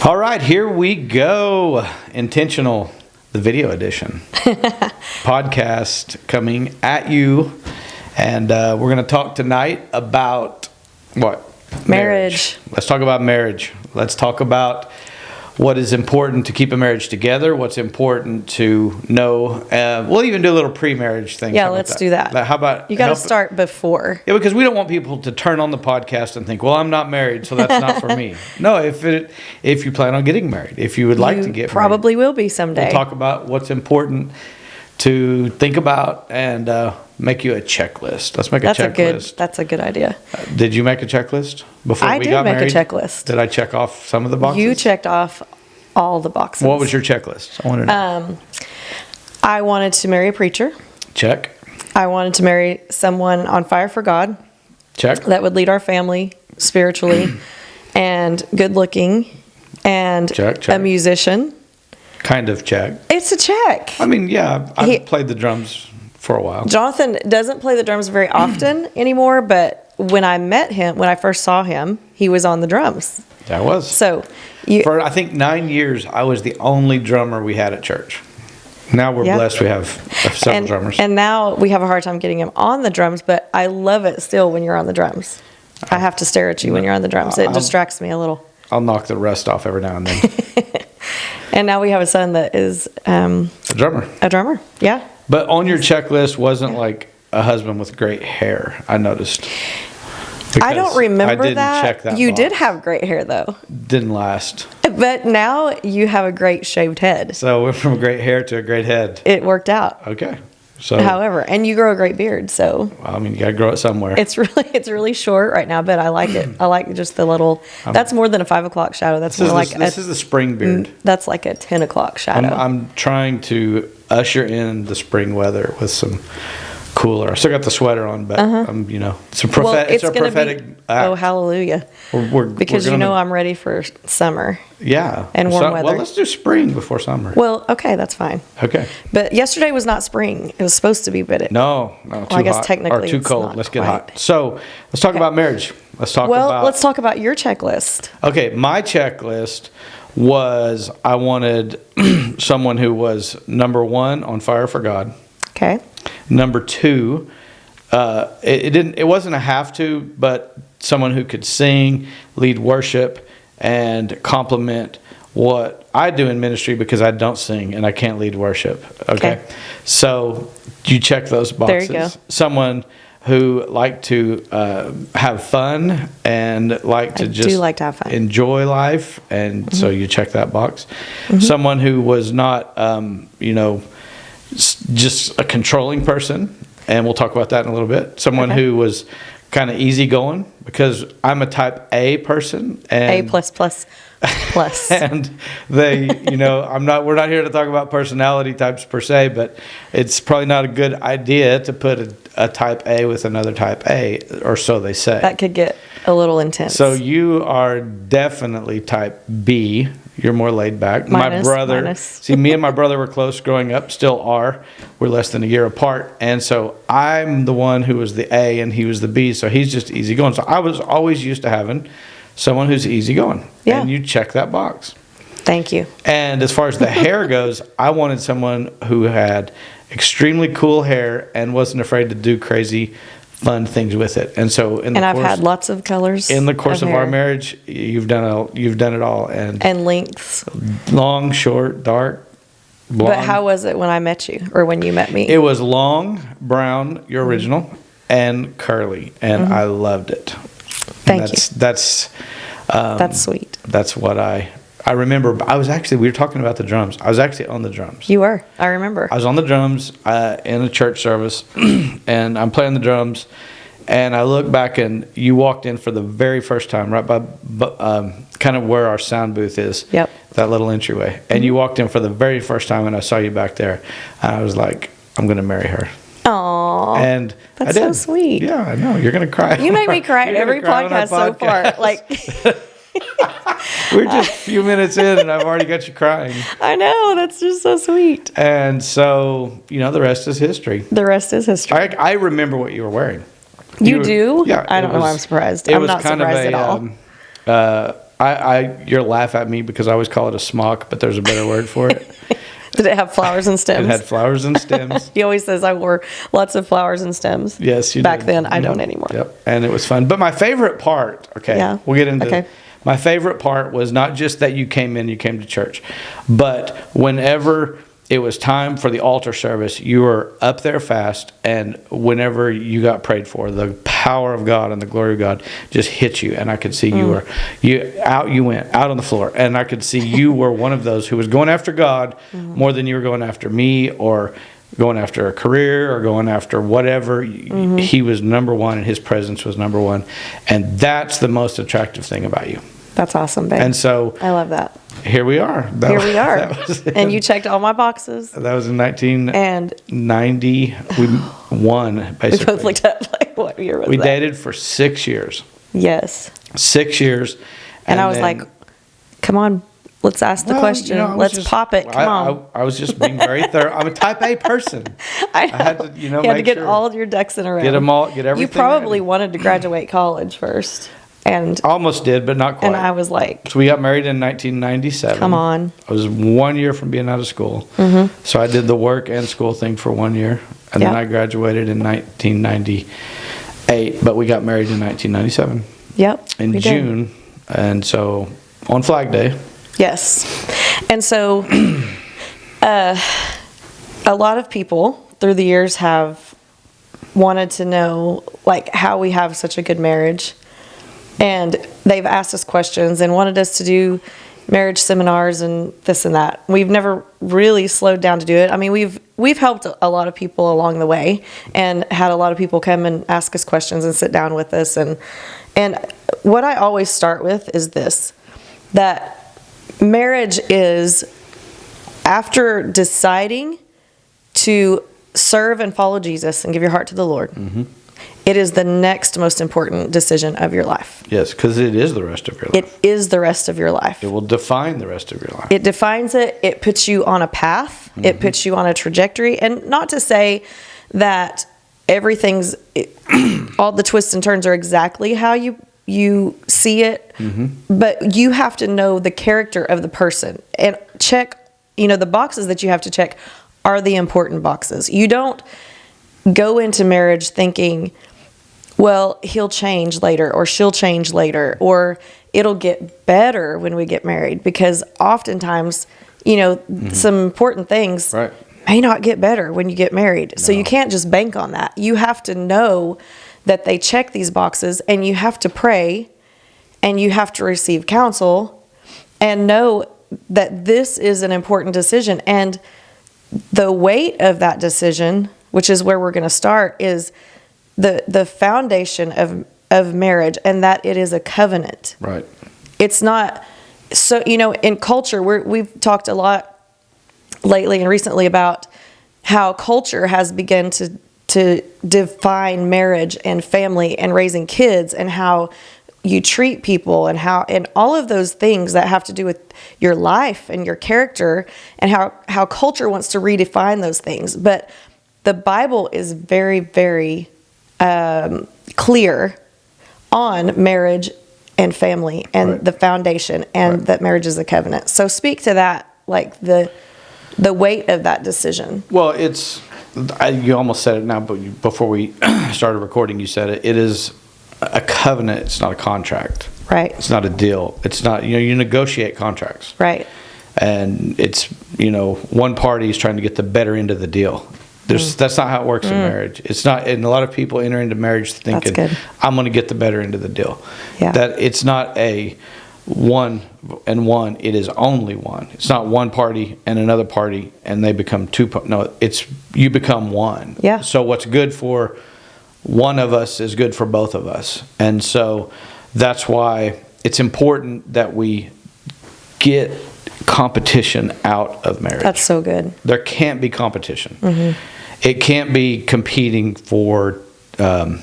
All right, here we go. Intentional, the video edition. Podcast coming at you. And we're going to talk tonight about what? Marriage. Let's talk about marriage. Let's talk about what is important to keep a marriage together, what's important to know. We'll even do a little pre-marriage thing. Yeah, let's do that. How about you got to start before? Yeah, because we don't want people to turn on the podcast and think, "Well, I'm not married, so that's not for me." No, if you plan on getting married, if you would like to get probably married, will be someday. We'll talk about what's important to think about and make you a checklist. Let's make a checklist. That's a good idea. Did you make a checklist before we got married? I did make a checklist. Did I check off some of the boxes? You checked off all the boxes. What was your checklist? I want to know. I wanted to marry a preacher. Check. I wanted to marry someone on fire for God. Check. That would lead our family spiritually and good looking and check. A musician. Kind of check. It's a check. I mean, yeah, I've played the drums for a while. Jonathan doesn't play the drums very often anymore, but when I met him, when I first saw him, he was on the drums. I was. So, for I think 9 years, I was the only drummer we had at church. Now we're blessed we have several drummers. And now we have a hard time getting him on the drums, but I love it still when you're on the drums. I have to stare at you when you're on the drums. It distracts me a little. I'll knock the rust off every now and then. And now we have a son that is a drummer. A drummer, yeah. But on your checklist wasn't like a husband with great hair, I noticed. I don't remember I didn't that. Check that You box. did have great hair, though. Didn't last. But now you have a great shaved head. So we're from great hair to a great head. It worked out. Okay. So, however, and you grow a great beard, so. I mean, you got to grow it somewhere. It's really short right now, but I like it. I like just the little. That's more than a 5 o'clock shadow. That's more like this is the spring beard. That's like a 10 o'clock shadow. I'm trying to usher in the spring weather with some cooler. I still got the sweater on, but I'm, it's a prophetic act. Oh, hallelujah! Because I'm ready for summer. Yeah, and warm weather. Well, let's do spring before summer. Well, okay, that's fine. Okay. But yesterday was not spring. It was supposed to be, but it. No, well, I guess hot, technically or too cold. Let's get hot. So let's talk about marriage. Let's talk about your checklist. Okay, my checklist was I wanted someone who was number one on fire for God. Okay. Number two, it wasn't a have to, but someone who could sing, lead worship, and complement what I do in ministry because I don't sing and I can't lead worship. Okay. So you check those boxes. There you go. Someone who liked to have fun and like to have fun. Enjoy life, and so you check that box. Someone who was not, just a controlling person, and we'll talk about that in a little bit. Someone who was kind of easygoing, because I'm a type A person, and A+++. and they, we're not here to talk about personality types per se, but it's probably not a good idea to put a type A with another type A, or so they say. That could get a little intense. So you are definitely type B. You're more laid back. My brother, see, me and my brother were close growing up, still are. We're less than a year apart. And so I'm the one who was the A and he was the B. So he's just easygoing. So I was always used to having someone who's easygoing. Yeah. And you check that box. Thank you. And as far as the hair goes, I wanted someone who had extremely cool hair and wasn't afraid to do crazy fun things with it. And so I've had lots of colors. In the course of our marriage, you've done it all, and lengths. Long, short, dark, blonde. But how was it when I met you, or when you met me? It was long, brown, your original, and curly, and I loved it. Thank you. That's sweet. That's what I remember. We were talking about the drums. I was actually on the drums. You were. I remember. I was on the drums in a church service, and I'm playing the drums, and I look back, and you walked in for the very first time, right by kind of where our sound booth is. Yep. That little entryway. And you walked in for the very first time, and I saw you back there, and I was like, I'm going to marry her. Aww. And that's so sweet. Yeah, I know. You're going to cry. You make me cry at every podcast so far. Like. We're just a few minutes in and I've already got you crying. I know, that's just so sweet. And so, the rest is history. The rest is history. I remember what you were wearing. You do? Yeah. I don't know why I'm surprised. I'm not surprised at all. You'll laugh at me because I always call it a smock, but there's a better word for it. Did it have flowers and stems? It had flowers and stems. He always says I wore lots of flowers and stems. Yes, you Back did. then, I don't anymore. Yep, and it was fun. But my favorite part, we'll get into it. My favorite part was not just that you came to church, but whenever it was time for the altar service, you were up there fast, and whenever you got prayed for, the power of God and the glory of God just hit you, and I could see you went out on the floor, and I could see you were one of those who was going after God more than you were going after me or going after a career or going after whatever. He was number one, and his presence was number one, and that's the most attractive thing about you. That's awesome, babe. And so I love that. Here we are. Here we are. And you checked all my boxes. That was in 1990. We won, basically. We both looked up like, what year was that? We dated for 6 years. Yes. 6 years. And I was like, come on, let's ask the question. Let's pop it. Come on. I was just being very thorough. I'm a type A person. I had to, you had to get all of your ducks in a row. Get everything. You probably wanted to graduate college first. And almost did, but not quite. And I was like, so we got married in 1997. Come on. I was 1 year from being out of school. So I did the work and school thing for 1 year. And then I graduated in 1998, but we got married in 1997. Yep. In June. And so on Flag Day. Yes. And so a lot of people through the years have wanted to know like how we have such a good marriage. And they've asked us questions and wanted us to do marriage seminars and this and that. We've never really slowed down to do it. I mean, we've helped a lot of people along the way and had a lot of people come and ask us questions and sit down with us. And what I always start with is this, that marriage is after deciding to serve and follow Jesus and give your heart to the Lord. It is the next most important decision of your life. Yes, because it is the rest of your life. It is the rest of your life. It will define the rest of your life. It defines it. It puts you on a path. It puts you on a trajectory. And not to say that all the twists and turns are exactly how you see it, but you have to know the character of the person and check, the boxes that you have to check are the important boxes. You don't go into marriage thinking, well, he'll change later or she'll change later or it'll get better when we get married, because oftentimes, some important things may not get better when you get married. No. So you can't just bank on that. You have to know that they check these boxes, and you have to pray and you have to receive counsel and know that this is an important decision. And the weight of that decision, which is where we're going to start, is the foundation of marriage, and that it is a covenant. Right. It's not so, in culture, we've talked a lot lately and recently about how culture has begun to define marriage and family and raising kids and how you treat people and all of those things that have to do with your life and your character, and how culture wants to redefine those things. But the Bible is very, very clear on marriage and family and the foundation, and that marriage is a covenant. So speak to that, like the weight of that decision. Well, you almost said it now, but before we started recording, you said it. It is a covenant. It's not a contract. Right. It's not a deal. It's not, you negotiate contracts. Right. And it's, one party is trying to get the better end of the deal. That's not how it works in marriage. It's not, and a lot of people enter into marriage thinking, I'm going to get the better end of the deal. Yeah. That it's not a one and one, it is only one. It's not one party and another party and they become two. No, you become one. Yeah. So what's good for one of us is good for both of us. And so that's why it's important that we get competition out of marriage. That's so good. There can't be competition. It can't be competing for, time.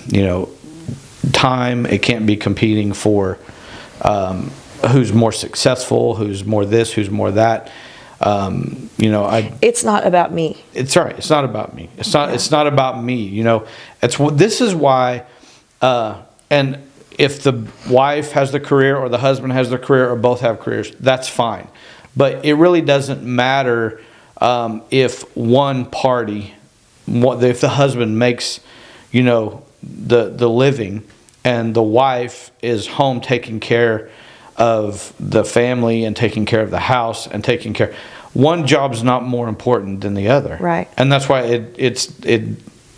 It can't be competing for who's more successful, who's more this, who's more that. It's not about me. It's all right. It's not about me. It's not. Yeah. It's not about me. This is why. And if the wife has the career or the husband has the career or both have careers, that's fine. But it really doesn't matter if one party, if the husband makes, the living and the wife is home taking care of the family and taking care of the house and taking care. One job's not more important than the other. Right. And that's why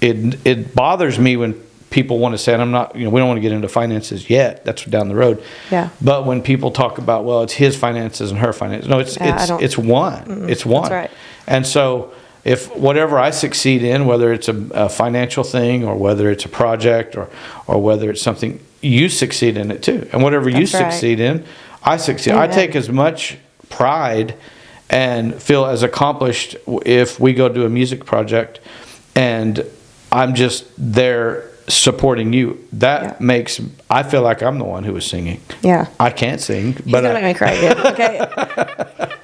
it bothers me when people want to say, and I'm not, we don't want to get into finances yet. That's down the road. Yeah. But when people talk about, well, it's his finances and her finances. No, it's one. Mm-mm. It's one. That's right. And so if whatever I succeed in, whether it's a financial thing or whether it's a project or whether it's something, you succeed in it too. And whatever you succeed in, I succeed. Amen. I take as much pride and feel as accomplished if we go do a music project and I'm just there supporting you. That makes, I feel like I'm the one who was singing. Yeah. I can't sing. He's going to make me cry again. Okay.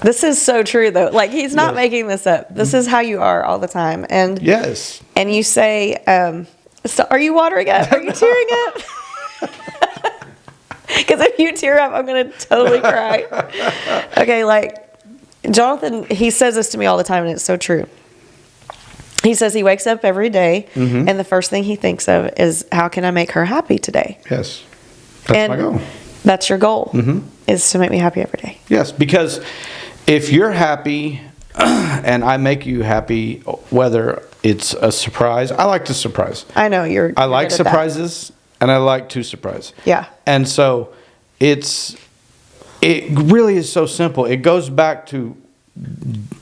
This is so true though. Like he's not making this up. This is how you are all the time. And yes. And you say, so are you watering up? Are you tearing up? Because if you tear up, I'm going to totally cry. Okay, like Jonathan, he says this to me all the time, and it's so true. He says he wakes up every day, and the first thing he thinks of is, how can I make her happy today? Yes. That's my goal. That's your goal, is to make me happy every day. Yes, because if you're happy and I make you happy, whether it's a surprise, I like to surprise. I know I like surprises. And I like to surprise. Yeah. And so it really is so simple. It goes back to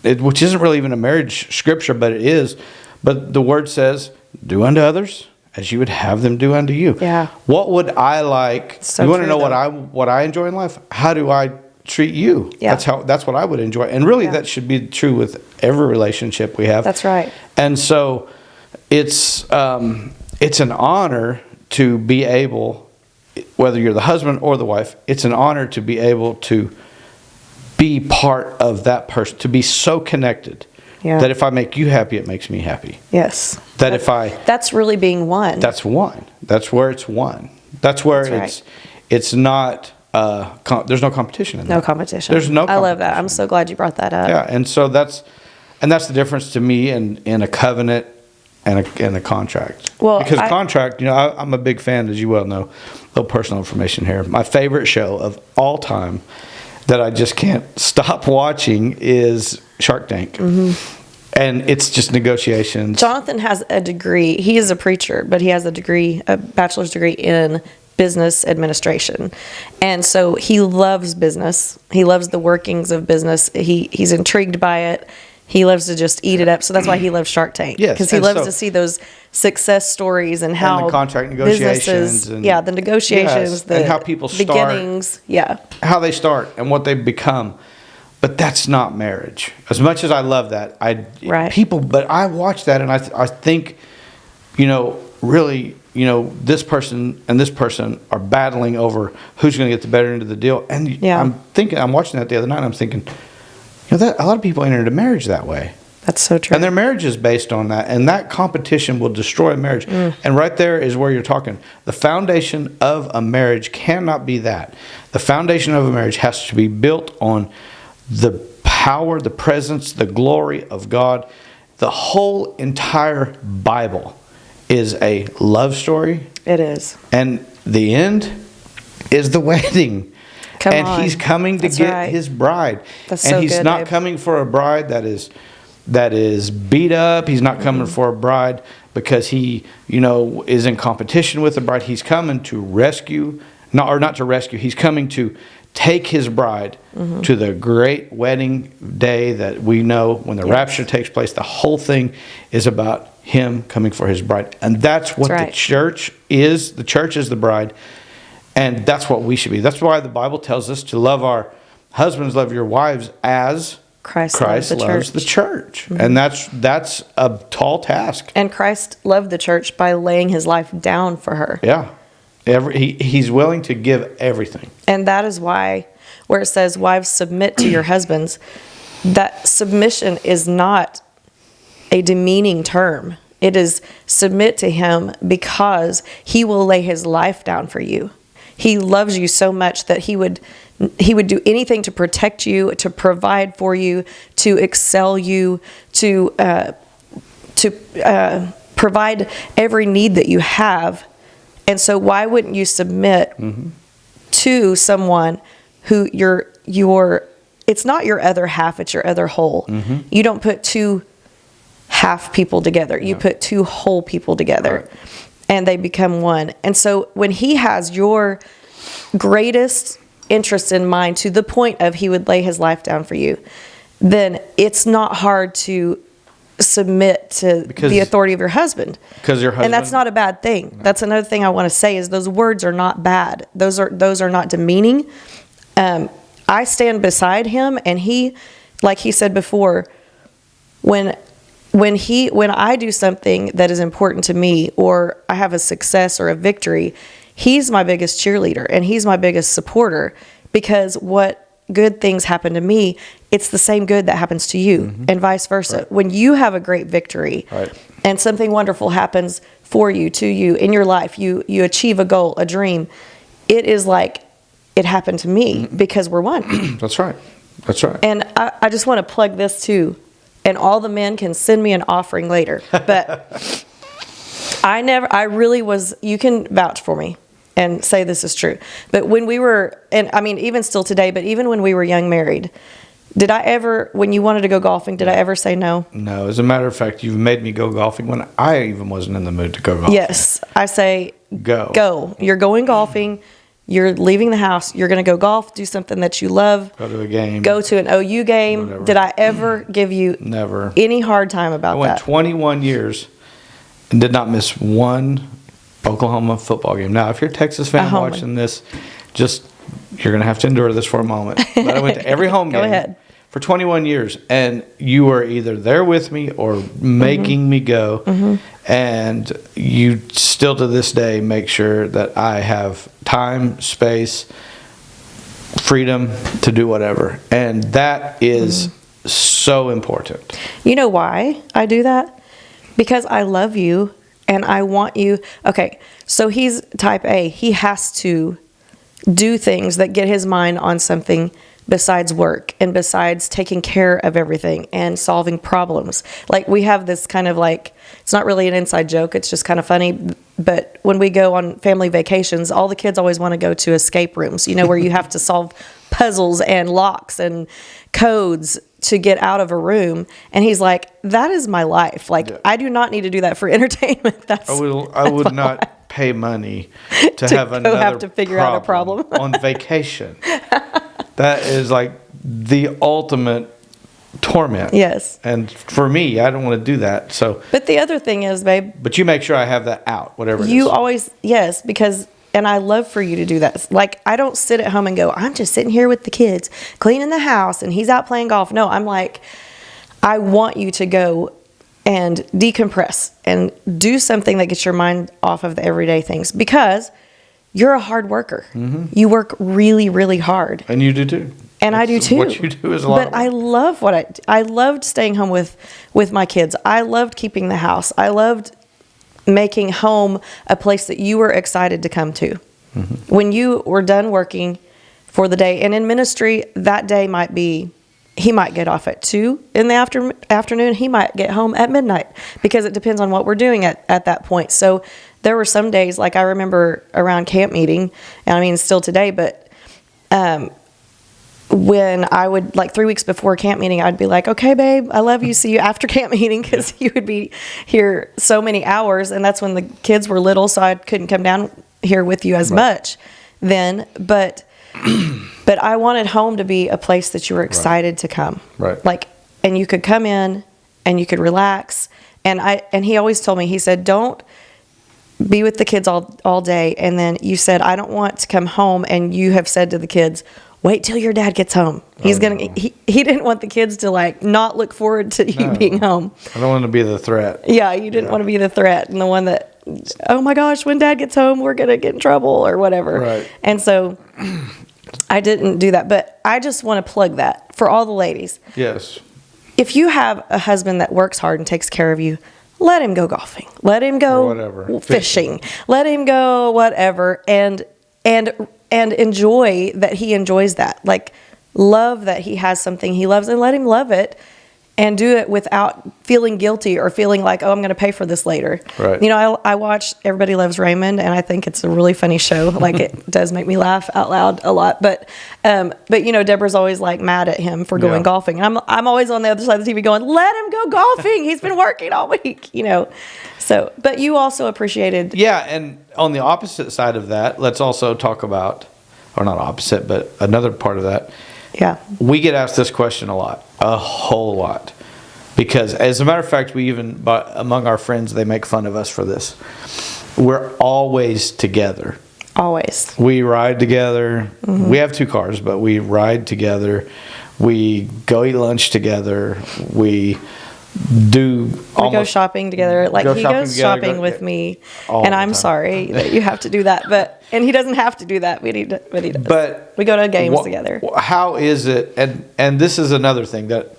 it, which isn't really even a marriage scripture, but it is. But the word says, do unto others as you would have them do unto you. Yeah. What would I like? So you want to know though. what I enjoy in life? How do I treat you? Yeah. That's what I would enjoy. And really that should be true with every relationship we have. That's right. And so it's an honor to be able, whether you're the husband or the wife, it's an honor to be able to be part of that person, to be so connected that if I make you happy, it makes me happy. Yes. That's really being one. That's one. That's where it's one. That's where it's not, there's no competition in that. No competition. There's no competition. I love that. I'm so glad you brought that up. Yeah, and so that's the difference to me in a covenant and a contract. Well, because contract, I'm a big fan, as you well know. A little personal information here. My favorite show of all time that I just can't stop watching is Shark Tank. And it's just negotiations. Jonathan has a degree. He is a preacher, but he has a bachelor's degree in business administration. And so he loves business. He loves the workings of business. He's intrigued by it. He loves to just eat it up. So that's why he loves Shark Tank. Yes. Because he loves to see those success stories and how the contract negotiations. The negotiations. And how people start. Beginnings. Yeah. How they start and what they become. But that's not marriage. As much as I love that, but I watch that and I think, really, this person and this person are battling over who's going to get the better end of the deal. And I'm watching that the other night and I'm thinking, that a lot of people enter into marriage that way. That's so true. And their marriage is based on that. And that competition will destroy a marriage. And right there is where you're talking. The foundation of a marriage cannot be that. The foundation of a marriage has to be built on the power, the presence, the glory of God. The whole entire Bible is a love story. It is. And the end is the wedding. He's coming to get his bride. That's and so he's good, not babe. coming for a bride that is beat up. He's not coming for a bride because he, is in competition with the bride. He's coming to rescue, not to rescue. He's coming to take his bride to the great wedding day that we know when the rapture takes place. The whole thing is about him coming for his bride. And that's what the church is. The church is the bride. And that's what we should be. That's why the Bible tells us to love our husbands, love your wives as Christ loves the church. And that's a tall task. And Christ loved the church by laying his life down for her. Yeah. He's willing to give everything. And that is why, where it says, wives, submit to your husbands, that submission is not a demeaning term. It is submit to him because he will lay his life down for you. He loves you so much that he would do anything to protect you, to provide for you, to excel you, to provide every need that you have. And so why wouldn't you submit to someone who it's not your other half, it's your other whole. You don't put two half people together. You put two whole people together, and they become one. And so when he has your greatest interest in mind to the point of he would lay his life down for you, then it's not hard to submit to the authority of your husband. Because your husband, and that's not a bad thing. No. That's another thing I want to say is those words are not bad. Those are not demeaning. I stand beside him, and he, like he said before, when I do something that is important to me, or I have a success or a victory, he's my biggest cheerleader and he's my biggest supporter, because what good things happen to me, it's the same good that happens to you, and vice versa. Right. When you have a great victory and something wonderful happens for you, to you in your life, you achieve a goal, a dream, it is like it happened to me because we're one. That's right. That's right. And I just want to plug this too. And all the men can send me an offering later. But I really was, you can vouch for me and say this is true. But when we were, and I mean, even still today, but even when we were young married, did I ever, when you wanted to go golfing, did I ever say no? No. As a matter of fact, you've made me go golfing when I even wasn't in the mood to go golfing. Yes. I say, go. Go. You're going golfing. You're leaving the house. You're going to go golf, do something that you love. Go to a game. Go to an OU game. Whatever. Did I ever give you never any hard time about that? I went 21 years and did not miss one Oklahoma football game. Now, if you're a Texas fan watching this, you're going to have to endure this for a moment. But I went to every home game. Go ahead. For 21 years, and you were either there with me or making me go, and you still to this day make sure that I have time, space, freedom to do whatever, and that is so important. You know why I do that? Because I love you and I want you. Okay, so he's type A. He has to do things that get his mind on something besides work and besides taking care of everything and solving problems. Like, we have this kind of like, it's not really an inside joke, it's just kind of funny, but when we go on family vacations, all the kids always want to go to escape rooms, where you have to solve puzzles and locks and codes to get out of a room. And he's like, that is my life. Like, I do not need to do that for entertainment. I would not pay money to have to figure out a problem on vacation. That is like the ultimate torment. Yes. And for me, I don't want to do that. So. But the other thing is, babe. But you make sure I have that out, whatever it is. You always, yes, because, and I love for you to do that. Like, I don't sit at home and go, I'm just sitting here with the kids, cleaning the house, and he's out playing golf. No, I'm like, I want you to go and decompress and do something that gets your mind off of the everyday things, because you're a hard worker. You work really, really hard. And you do too. And I do too. What you do is a lot. But I love what I loved staying home with my kids. I loved keeping the house. I loved making home a place that you were excited to come to. When you were done working for the day, and in ministry, that day might be, he might get off at 2 in the afternoon. He might get home at midnight, because it depends on what we're doing at that point. So there were some days, like I remember around camp meeting, and I mean still today, but when I would, like 3 weeks before camp meeting, I'd be like, okay, babe, I love you. See you after camp meeting, because you would be here so many hours. And that's when the kids were little, so I couldn't come down here with you as much then. But I wanted home to be a place that you were excited to come. Right. Like, and you could come in and you could relax. And he always told me, he said, don't be with the kids all day. And then you said, I don't want to come home. And you have said to the kids, wait till your dad gets home. He didn't want the kids to like not look forward to you being home. I don't want to be the threat. Yeah, you didn't want to be the threat and the one that, oh my gosh, when dad gets home, we're going to get in trouble or whatever. Right. And so I didn't do that. But I just want to plug that for all the ladies. Yes. If you have a husband that works hard and takes care of you, let him go golfing. Let him go whatever. fishing. Let him go whatever, and enjoy that he enjoys that. Like, love that he has something he loves, and let him love it. And do it without feeling guilty or feeling like, oh, I'm going to pay for this later. Right. You know, I watch Everybody Loves Raymond, and I think it's a really funny show. Like, it does make me laugh out loud a lot. But you know, Deborah's always like mad at him for going golfing. And I'm always on the other side of the TV going, let him go golfing. He's been working all week, you know. So, but you also appreciated. Yeah, and on the opposite side of that, let's also talk about, or not opposite, but another part of that. Yeah. We get asked this question a whole lot. Because, as a matter of fact, we even, among our friends, they make fun of us for this. We're always together. Always. We ride together. Mm-hmm. We have 2 cars, but we ride together. We go eat lunch together. We go shopping together. Like, he goes shopping with me, and I'm sorry that you have to do that, and he doesn't have to do that, but he does. But we go to games together. How is it? And this is another thing that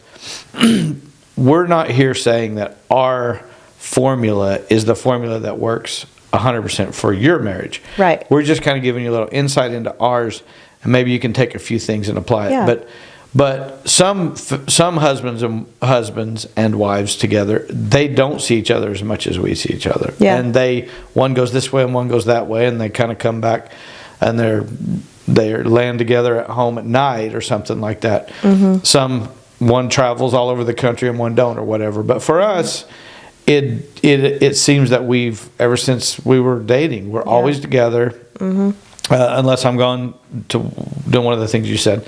we're not here saying that our formula is the formula that works 100% for your marriage. Right. We're just kind of giving you a little insight into ours, and maybe you can take a few things and apply it. Yeah. But some husbands and wives together, they don't see each other as much as we see each other. Yeah. And one goes this way and one goes that way, and they kind of come back and they land together at home at night or something like that. Mm-hmm. One travels all over the country and one don't, or whatever. But for us, it seems that ever since we were dating, we're always together. Mm-hmm. Unless I'm gone to do one of the things you said.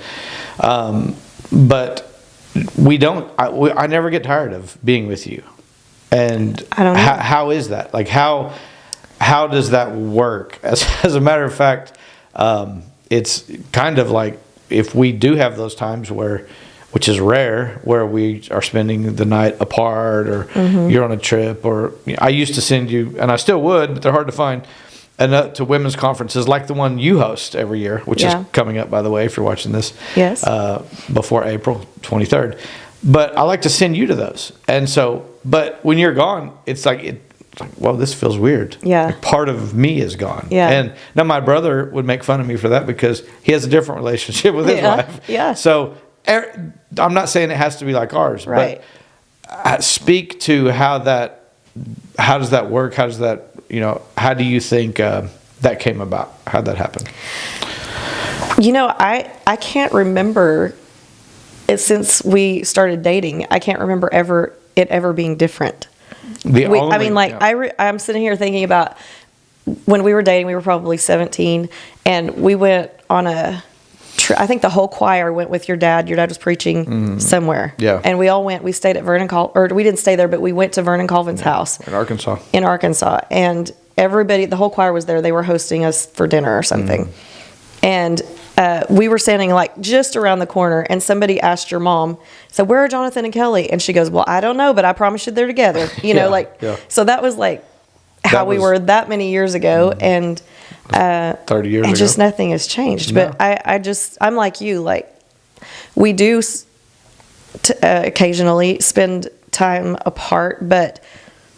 But we don't. I never get tired of being with you. And I don't know. How is that? Like, how does that work? As a matter of fact, it's kind of like if we do have those times which is rare, where we are spending the night apart, or you're on a trip, or I used to send you, and I still would, but they're hard to find, and to women's conferences like the one you host every year, which is coming up, by the way, if you're watching this. Yes. Before April 23rd. But I like to send you to those. And so, but when you're gone, it's like, well, this feels weird. Yeah. Like, part of me is gone. Yeah. And now my brother would make fun of me for that because he has a different relationship with his wife. Yeah. So I'm not saying it has to be like ours, right. But speak to how does that work? How does that, how do you think that came about? How'd that happen? I can't remember it since we started dating. I can't remember it ever being different. I'm sitting here thinking about when we were dating. We were probably 17, and we went on I think the whole choir went with your dad. Your dad was preaching somewhere. Yeah. And we all went. We stayed at we didn't stay there, but we went to Vernon Colvin's house. In Arkansas. And the whole choir was there. They were hosting us for dinner or something. And we were standing like just around the corner, and somebody asked your mom, said, "Where are Jonathan and Kelly?" And she goes, "Well, I don't know, but I promise you they're together." So that was like how we were that many years ago. And 30 years ago. And just nothing has changed. No. But I'm like you, like, we do occasionally spend time apart, but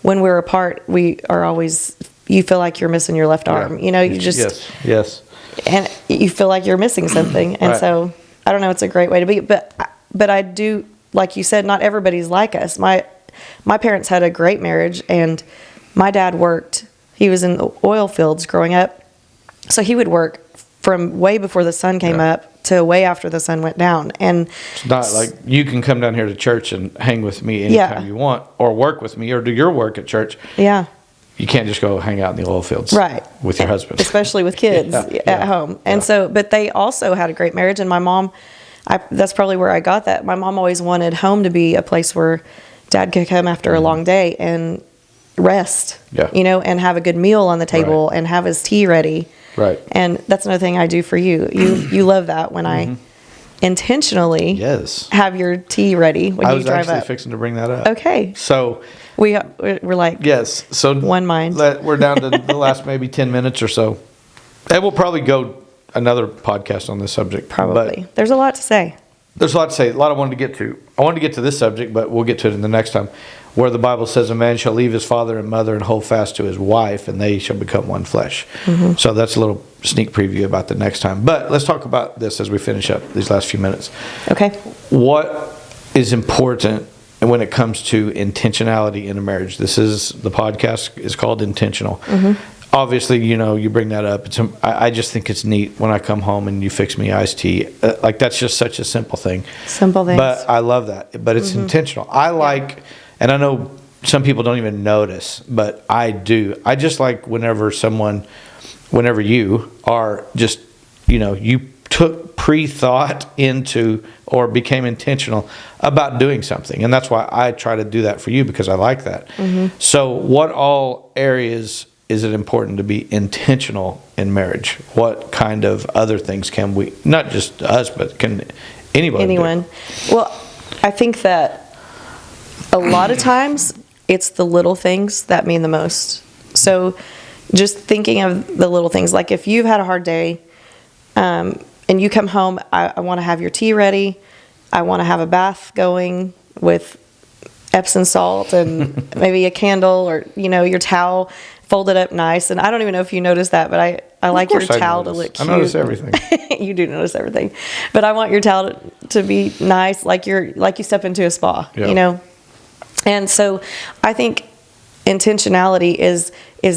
when we're apart, we are always, you feel like you're missing your left arm. You just... Yes. And you feel like you're missing something. And so, I don't know, it's a great way to be. But I do, like you said, not everybody's like us. My parents had a great marriage, and my dad worked. He was in the oil fields growing up. So he would work from way before the sun came up to way after the sun went down. And it's not like you can come down here to church and hang with me anytime you want, or work with me, or do your work at church. Yeah. You can't just go hang out in the oil fields with your husband. Especially with kids at home. And so, but they also had a great marriage. And my mom, that's probably where I got that. My mom always wanted home to be a place where dad could come after a long day and rest, and have a good meal on the table and have his tea ready. Right. And that's another thing I do for you. You love that when I intentionally have your tea ready when you drive up. I was actually fixing to bring that up. Okay. So we're like so one mind. We're down to the last maybe 10 minutes or so. And we'll probably go another podcast on this subject. Probably. There's a lot to say. There's a lot to say. A lot I wanted to get to. I wanted to get to this subject, but we'll get to it in the next time. where the Bible says a man shall leave his father and mother and hold fast to his wife, and they shall become one flesh. So that's a little sneak preview about the next time. But let's talk about this as we finish up these last few minutes. Okay. What is important when it comes to intentionality in a marriage? The podcast is called Intentional. Obviously, you bring that up. I just think it's neat when I come home and you fix me iced tea. Like, that's just such a simple thing. Simple things. But I love that. But it's intentional. I like, and I know some people don't even notice, but I do. I just like whenever you are just, you took pre-thought into or became intentional about doing something. And that's why I try to do that for you, because I like that. So what all areas is it important to be intentional in marriage? What kind of other things can we, not just us, but can anyone do? Well, I think that a lot of times it's the little things that mean the most. So just thinking of the little things, like if you've had a hard day, and you come home, I want to have your tea ready. I want to have a bath going with Epsom salt and maybe a candle, or, your towel folded up nice. And I don't even know if you noticed that, but I like your towel to look cute. I notice everything. You do notice everything. But I want your towel to be nice, like you step into a spa, And so I think intentionality is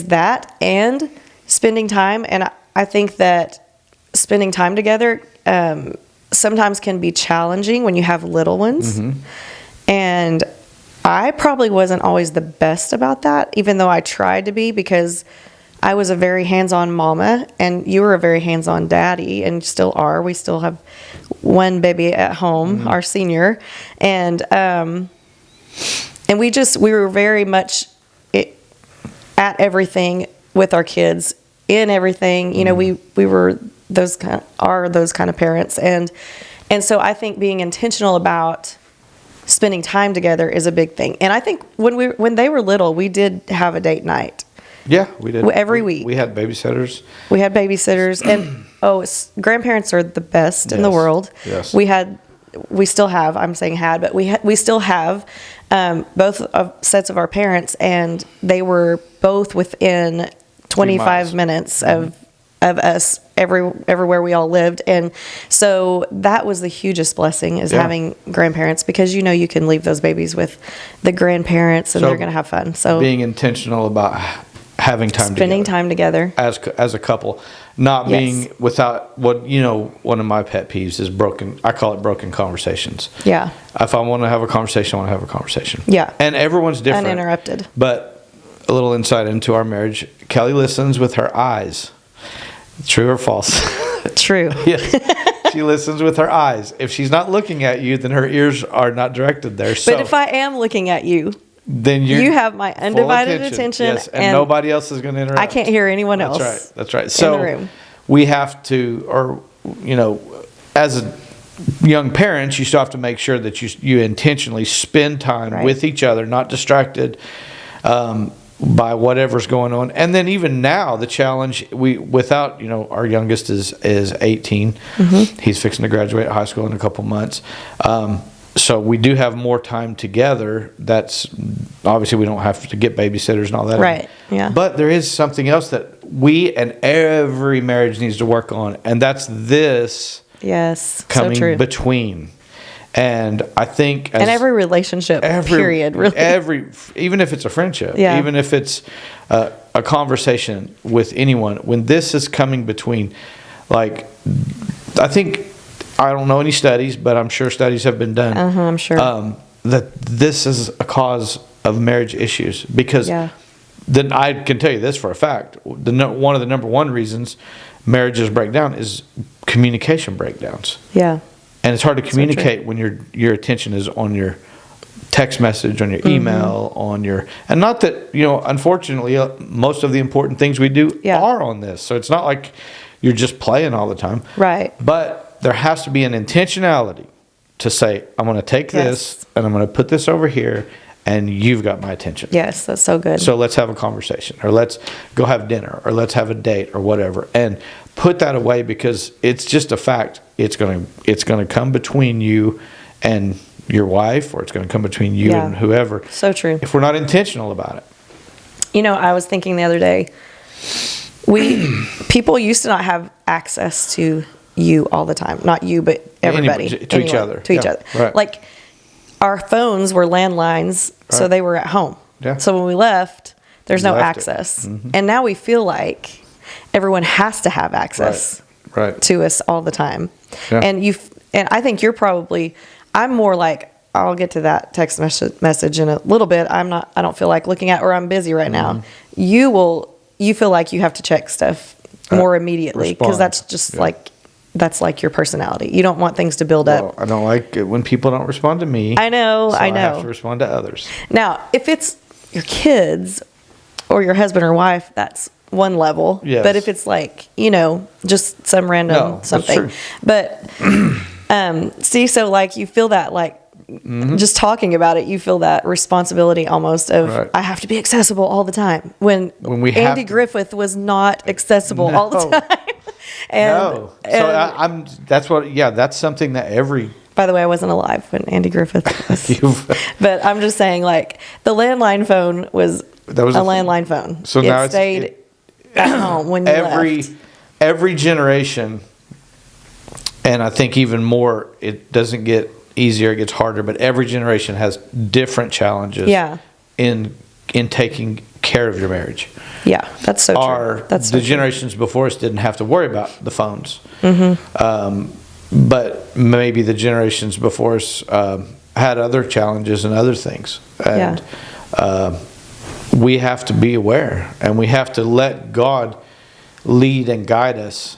that, and spending time. And I think that spending time together sometimes can be challenging when you have little ones. And I probably wasn't always the best about that, even though I tried to be, because I was a very hands-on mama and you were a very hands-on daddy, and still are. We still have one baby at home, our senior. And we were very much at everything with our kids, in everything. We were those kind of parents, and so I think being intentional about spending time together is a big thing. And I think when they were little, we did have a date night. Yeah, we did. Every week. We had babysitters. And grandparents are the best in the world. Yes. We still have, I'm saying had, but we still have both sets of our parents, and they were both within 25 minutes of us everywhere we all lived. And so that was the hugest blessing, is having grandparents, because you can leave those babies with the grandparents and they're going to have fun. So being intentional about having time spending time together as a couple, not being without what one of my pet peeves is I call it broken conversations. Yeah. If I want to have a conversation, I want to have a conversation. Yeah. And everyone's different. Uninterrupted. But a little insight into our marriage. Kelly listens with her eyes. True or false? True. Yes. She listens with her eyes. If she's not looking at you, then her ears are not directed there. But if I am looking at you, then you have my undivided attention. Yes, and nobody else is going to interrupt. I can't hear anyone else. That's right. So we have to, as young parents, you still have to make sure that you intentionally spend time with each other, not distracted by whatever's going on. And then even now, the challenge, our youngest is 18. He's fixing to graduate high school in a couple months. So we do have more time together. That's obviously, we don't have to get babysitters and all that. Right. Yeah. But there is something else that we and every marriage needs to work on, and that's this. Yes. Coming so true. Between. And I think, and every relationship, period, really. Even if it's a friendship, even if it's a conversation with anyone, when this is coming between, I don't know any studies, but I'm sure studies have been done. I'm sure that this is a cause of marriage issues, because then I can tell you this for a fact: one of the number one reasons marriages break down is communication breakdowns. Yeah. And it's hard to communicate when your attention is on your text message, on your email, and not that, unfortunately, most of the important things we do are on this. So it's not like you're just playing all the time. Right. But there has to be an intentionality to say, I'm going to take this and I'm going to put this over here, and you've got my attention. Yes, that's so good. So let's have a conversation, or let's go have dinner, or let's have a date, or whatever. And put that away, because it's just a fact. It's going to come between you, and your wife, or it's going to come between you and whoever. So true. If we're not intentional about it. You know, I was thinking the other day, people used to not have access to you all the time. Not you, but everybody. To each other. To each other. Right. Like, our phones were landlines, so they were at home. Yeah. So when we left, there's no Left access. And now we feel like everyone has to have access Right. to us all the time. Yeah. And I think you're probably, I'm more like, I'll get to that text message in a little bit. I don't feel like looking at, or I'm busy right now. You feel like you have to check stuff more immediately, because that's just that's like your personality. You don't want things to build up. I don't like it when people don't respond to me. I know. I have to respond to others. Now, if it's your kids or your husband or wife, that's one level. Yes. But if it's like, just some random something. That's true. But see, so like you feel that, like, just talking about it, you feel that responsibility almost of, I have to be accessible all the time. When Andy Griffith was not accessible all the time. So that's something that every. By the way, I wasn't alive when Andy Griffith was. But I'm just saying, like, the landline phone was a landline phone. So now it stayed at home when you left. Every generation, and I think even more, it doesn't get easier, it gets harder, but every generation has different challenges in taking care of your marriage. Yeah, that's so true. The generations before us didn't have to worry about the phones. But maybe the generations before us had other challenges and other things. And we have to be aware, and we have to let God lead and guide us.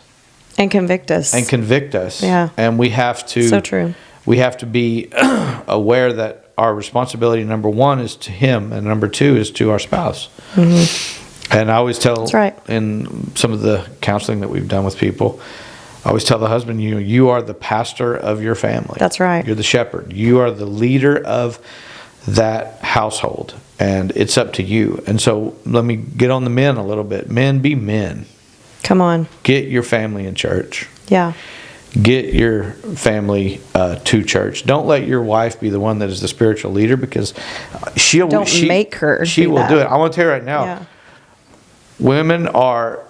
And convict us. Yeah. And we have to. So true. We have to be aware that our responsibility, number one, is to Him, and number two is to our spouse. And I always tell, in some of the counseling that we've done with people, I always tell the husband, you are the pastor of your family. That's right. You're the shepherd. You are the leader of that household, and it's up to you. And so let me get on the men a little bit. Men, be men. Come on. Get your family in church. Yeah. Get your family to church. Don't let your wife be the one that is the spiritual leader, because she will do it. I want to tell you right now, women are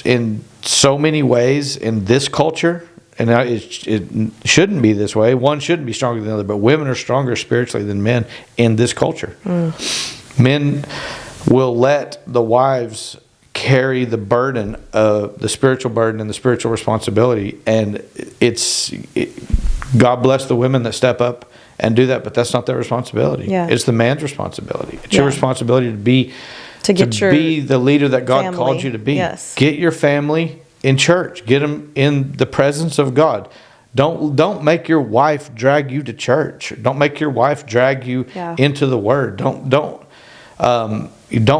in so many ways in this culture, and it shouldn't be this way. One shouldn't be stronger than the other, but women are stronger spiritually than men in this culture. Men will let the wives carry the burden of the spiritual burden and the spiritual responsibility, and God bless the women that step up and do that, but that's not their responsibility. It's the man's responsibility. It's your responsibility to be the leader that God called you to be. Get your family in church. Get them in the presence of God. Don't make your wife drag you to church. Don't make your wife drag you into the Word. Don't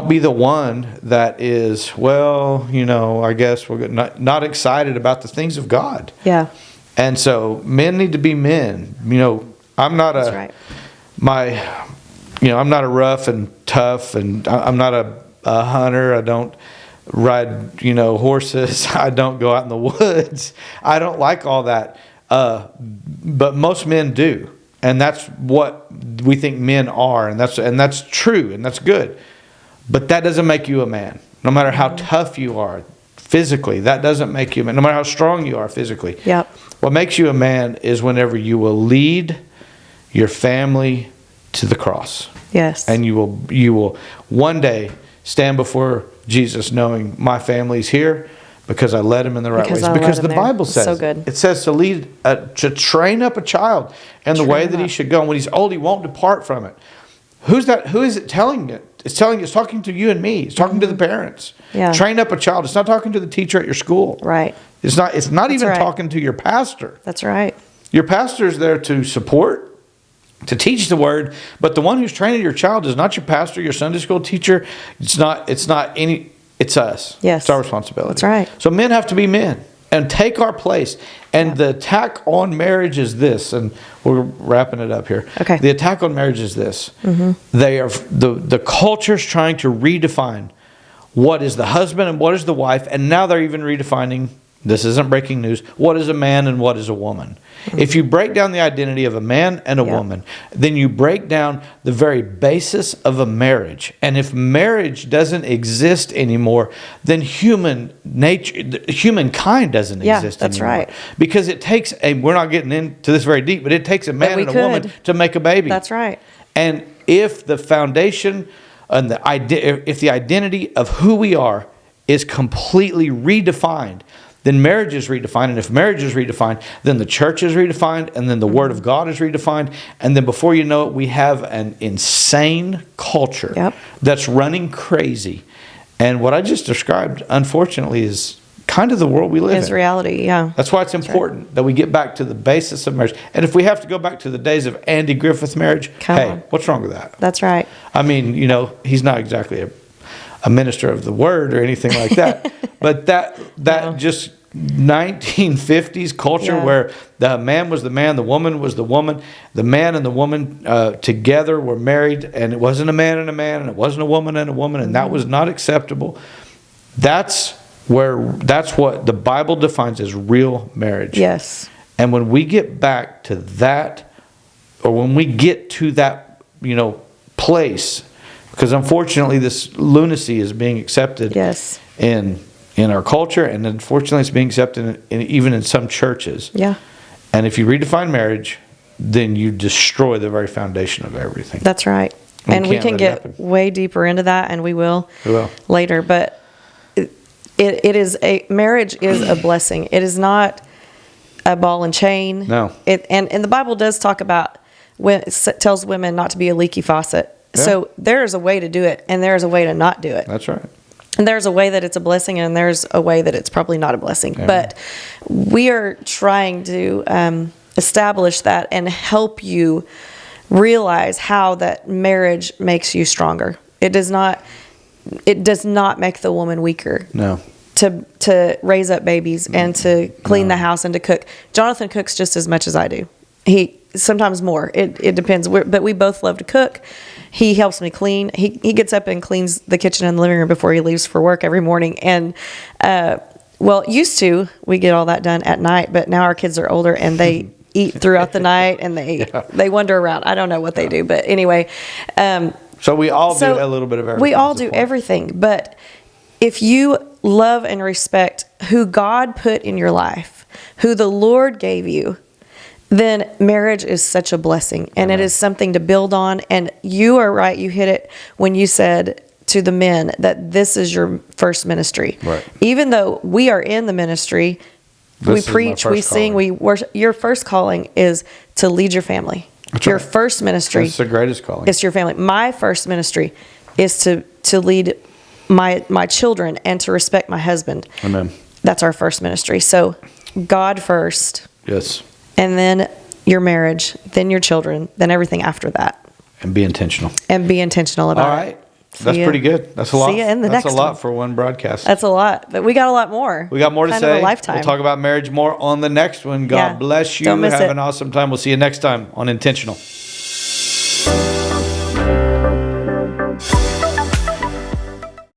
be the one that is, I guess we're not excited about the things of God. Yeah. And so men need to be men. I'm not I'm not a rough and tough, and I'm not a hunter. I don't ride, horses. I don't go out in the woods. I don't like all that. But most men do. And that's what we think men are. And that's true. And that's good. But that doesn't make you a man. No matter how tough you are physically, that doesn't make you a man. No matter how strong you are physically. Yep. What makes you a man is whenever you will lead your family to the cross. Yes. And you will one day stand before Jesus knowing my family's here because I led him in the right ways. Because the Bible says so good. It says to train up a child in the way that he should go. And when he's old, he won't depart from it. Who's that? Who is it telling it? It's talking to you and me. It's talking to the parents. Yeah. Train up a child. It's not talking to the teacher at your school. Right. It's not even talking to your pastor. That's right. Your pastor is there to support, to teach the word, but the one who's training your child is not your pastor, your Sunday school teacher. It's us. Yes. It's our responsibility. That's right. So men have to be men and take our place. And the attack on marriage is this, and we're wrapping it up here. Okay. The attack on marriage is this. They are the culture's trying to redefine what is the husband and what is the wife, and now they're even redefining This isn't breaking news. What is a man and what is a woman? If you break down the identity of a man and a woman, then you break down the very basis of a marriage. And if marriage doesn't exist anymore, then humankind doesn't exist that's anymore. right. Because it takes we're not getting into this very deep, but it takes a man and a woman to make a baby. That's right. And if the foundation and if the identity of who we are is completely redefined, then marriage is redefined. And if marriage is redefined, then the church is redefined, and then the Word of God is redefined. And then before you know it, we have an insane culture that's running crazy. And what I just described, unfortunately, is kind of the world we live in. Is reality, yeah. That's why it's important that we get back to the basis of marriage. And if we have to go back to the days of Andy Griffith marriage, what's wrong with that? That's right. I mean, he's not exactly a minister of the word or anything like that. But that just 1950s culture where the man was the man, the woman was the woman, the man and the woman together were married, and it wasn't a man and a man, and it wasn't a woman and a woman, and that was not acceptable. That's what the Bible defines as real marriage. Yes. And when we get back to that, or when we get to that, place, because unfortunately this lunacy is being accepted in our culture, and unfortunately it's being accepted even in some churches. Yeah. And if you redefine marriage, then you destroy the very foundation of everything. That's right. And we can get way deeper into that, and we will later. But marriage is a blessing. It is not a ball and chain. No. And the Bible does talk about tells women not to be a leaky faucet. Yeah. So there's a way to do it, and there's a way to not do it. That's right. And there's a way that it's a blessing, and there's a way that it's probably not a blessing. Yeah. But we are trying to establish that and help you realize how that marriage makes you stronger. It does not make the woman weaker. No. To raise up babies and to clean the house and to cook. Jonathan cooks just as much as I do. He sometimes more. It depends. But we both love to cook. He helps me clean. He gets up and cleans the kitchen and the living room before he leaves for work every morning. And used to we get all that done at night, but now our kids are older and they eat throughout the night and they wander around. I don't know what they do, but anyway. So we all do a little bit of everything. We all do everything, but if you love and respect who God put in your life, who the Lord gave you, then marriage is such a blessing, and it is something to build on. And you are right. You hit it when you said to the men that this is your first ministry. Right. Even though we are in the ministry, we preach, we sing, we worship. Your first calling is to lead your family. That's your first ministry. It's the greatest calling. It's your family. My first ministry is to lead my children and to respect my husband. Amen. That's our first ministry. So God first. Yes. And then your marriage, then your children, then everything after that. And be intentional. About All right. it. That's pretty good. That's a lot. See you in the next one. That's a lot for one broadcast. That's a lot. But we got a lot more. We got more to say. Kind of a lifetime. We'll talk about marriage more on the next one. God bless you. Don't miss Have it. an awesome time. We'll see you next time on Intentional.